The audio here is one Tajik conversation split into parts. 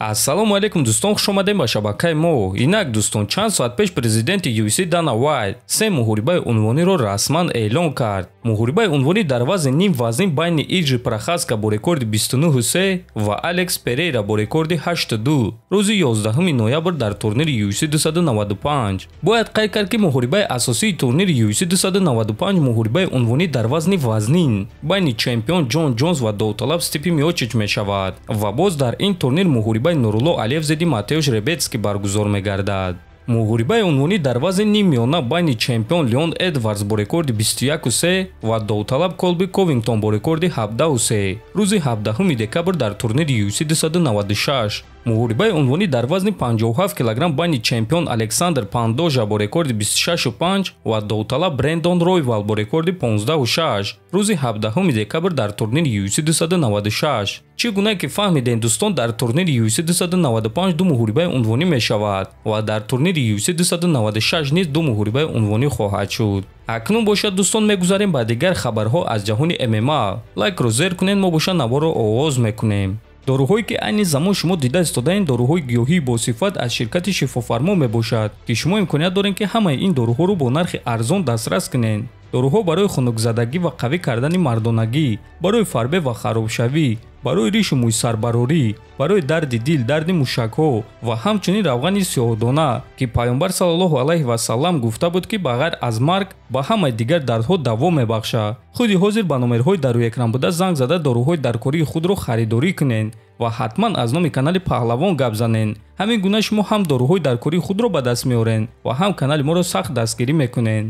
Ассалому алейкум дӯстон, хуш омадем ба шабакаи мо. Инак дӯстон, чанд соат пеш президенти UFC Дана Уайт се муҳорибаи унвониро расман эълон кард. Муҳорибаи унвонӣ дар вазни ним вазнин байни Иджи Прохаска бо рекорди 29-3 ва Алекс Перейра бо рекорди 8-2 рӯзи 11 ноябр дар турнири UFC 295. Бояд қайд кард ки муҳорибаи асосии турнири UFC 295 муҳорибаи унвонӣ дар вазни вазнин байни чемпион Ҷон Ҷонс ва довталаб Стипи Миочич мешавад ва боз дар ин турнир муҳорибаи Нурулло Алиев зидди Матеуш Ребецкӣ баргузор мегардад. Муҳорибаи унвонӣ дар вазни нимёна байни чемпион Леон Эдвардс бо рекорди 21-3 ва довталаб Колби Ковингтон бо рекорди 17-3 рӯзи 17 декабр дар турнири UFC 296. муҳорибаи унвонӣ дар вазни 57 кг байни чемпион Александр Пандожа бо рекорди 26-5 ва довталаб Брендон Ройвал бо рекорди 15-6 рӯзи 17 декабр дар турнири UFC 296. Чӣ гуна ки фаҳмидем дӯстон, дар турнири UFC 295 ду муҳорибаи унвонӣ мешавад ва дар турнири UFC 296 низ ду муҳорибаи унвонӣ хоҳад шуд. Акнун бошад дӯстон, мегузарем ба дигар хабарҳо аз ҷаҳони ММА. Лайкро зер кунед, мо бошад наворро оғоз мекунем. доруҳое ки айни замон шумо дида истодаен доруҳои гиёҳии босифат аз ширкати шифофармо мебошад ки шумо имконият доред ки ҳамаи ин доруҳоро бо нархи арзон дастрас кунед. доруҳо барои хунукзадагӣ ва қавӣ кардани мардонагӣ, барои фарбе ва харобшавӣ, барои ришу мӯйсарбарорӣ, барои дарди дил, дарди мушакҳо ва ҳамчунин равғани сиёҳдона ки пайғамбар саллаллоҳу алайҳи васаллам гуфта буд ки ба ғайр аз марг ба ҳамаи дигар дардҳо даво мебахшад. худи ҳозир ба номерҳои дарои экран буда занг зада доруҳои даркории худро харидорӣ кунед ва ҳатман аз номи канали Паҳлавон гап занед. ҳамин гуна шумо ҳам доруҳои даркории худро ба даст меоред ва ҳам канали моро сахт дастгирӣ мекунед.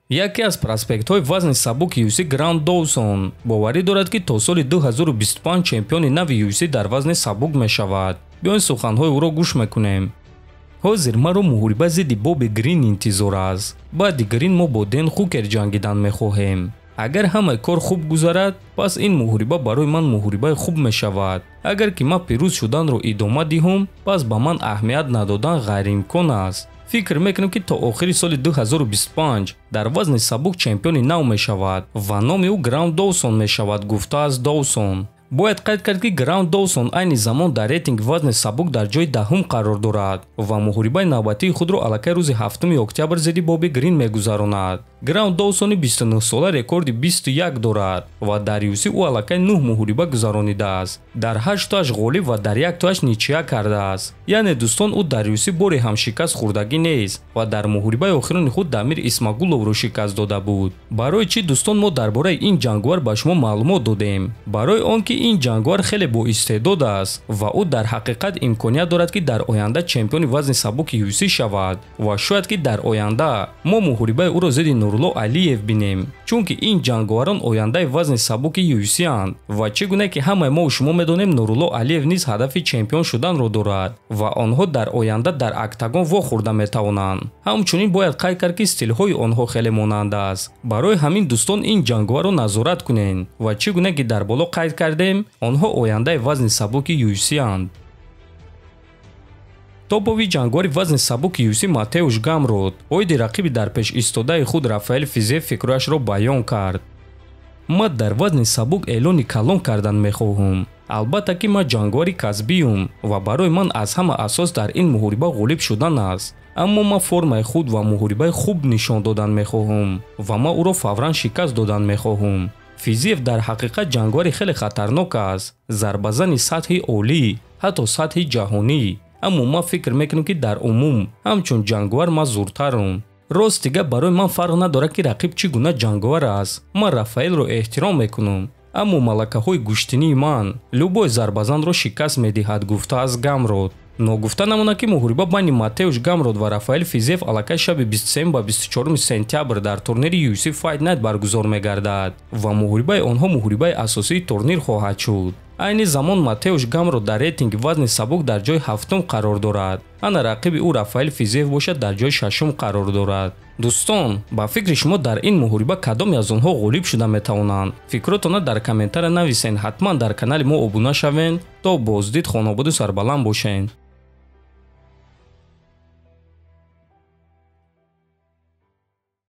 яке аз проспектҳои вазни сабуки UFC Грант Доусон боварӣ дорад ки то соли 2025 чемпиони нави UFC дар вазни сабук мешавад. биёин суханҳои ӯро гӯш мекунем. ҳозир маро муҳориба зидди Боби Грин интизор аст. баъди Грин мо бо Дэн Хукер ҷангидан мехоҳем. агар ҳамаи кор хуб гузарад, пас ин муҳориба барои ман муҳорибаи хуб мешавад. агар ки ман пирӯз шуданро идома диҳам, пас ба ман аҳамият надодан ғайриимкон аст. фикр мекунам ки то охири соли 2025 дар вазни сабук чемпиони нав мешавад ва номи ӯ Грант Доусон мешавад, гуфтааст Доусон. бояд қайд кард ки Грант Доусон айни замон дар рейтинги вазни сабук дар ҷои даҳум қарор дорад ва муҳорибаи навбатии худро аллакай рӯзи 7 октябр зидди Боби Грин мегузаронад. Грант Доусони 29-сола рекорди 21 дорад ва дар UFC ӯ аллакай 9 муҳориба гузаронидааст. дар 8 тоаш ғолиб ва дар 1 тоаш ничия кардааст. яъне дӯстон, ӯ дар UFC боре ҳам шикаст хӯрдагӣ нест ва дар муҳорибаи охирони худ Дамир Исмагуловро шикаст дода буд. барои чӣ дӯстон мо дар бораи ин ҷангвар ба шумо маълумот додем? барои он ки ин ҷангвар хеле боистеъдод аст ва ӯ дар ҳақиқат имконият дорад ки дар оянда чемпиони вазни сабуки UFC шавад ва шояд ки дар оянда мо муҳорибаи ӯро зидди Нурулло Алиев бинем, чунки ин ҷангварон ояндаи вазни сабуки UFC анд ва чӣ гуна ки ҳамаи мо шумо медонем Нурулло Алиев низ ҳадафи чемпион шуданро дорад ва онҳо дар оянда дар октагон вохӯрда метавонанд. ҳамчунин бояд қайд кард ки стилҳои онҳо хеле монанд аст. барои ҳамин дӯстон ин ҷангварро назорат кунед ва чӣ гуна ки дар боло қайд кардем, онҳо ояндаи вазни сабуки UFC анд. топови ҷангвари вазни сабуки UFC Матеуш Гамрот оиди рақиби дар пеш истодаи худ Рафаэл Физиев фикрашро баён кард. ман дар вазни сабук эълони калон кардан мехоҳам. албатта ки ман ҷангвари касбиюм ва барои ман аз ҳама асос дар ин муҳориба ғолиб шудан аст. аммо ман формаи худ ва муҳорибаи хуб нишон додан мехоҳам ва ман ӯро фавран шикаст додан мехоҳам. Физиев дар ҳақиқат ҷангвари хеле хатарнок аст. зарбазани сатҳи олӣ, ҳатто сатҳи ҷаҳонӣ. аммо ман фикр мекунам ки дар умум ҳамчун ҷангвар ман зуртарам. рост дига барои ман фарқ надорад ки рақиб чӣ гуна ҷангвар аст. ман Рафаэлро эҳтиром мекунам. аммо малакаҳои гӯштинии ман любой зарбазанро шикаст медиҳад, гуфтааст Гамрот. ногуфта намонад ки муҳориба байни Матеуш Гамрот ва Рафаэл Физиев аллакай шаби 23 ба 24 сентябр дар турнири UFC Fight Night баргузор мегардад ва муҳорибаи онҳо муҳорибаи асосии турнир хоҳад шуд. айни замон Матеуш Гамрот дар рейтинги вазни сабук дар ҷои 7 қарор дорад. ана рақиби ӯ Рафаэл Физиев бошад дар ҷои 6 қарор дорад. дӯстон, ба фикри шумо дар ин муҳориба кадоме аз онҳо ғолиб шуда метавонанд? фикротона дар комментария нависен. ҳатман дар канали мо обуна шавен. то боздид, хонободу сарбаланд бошен.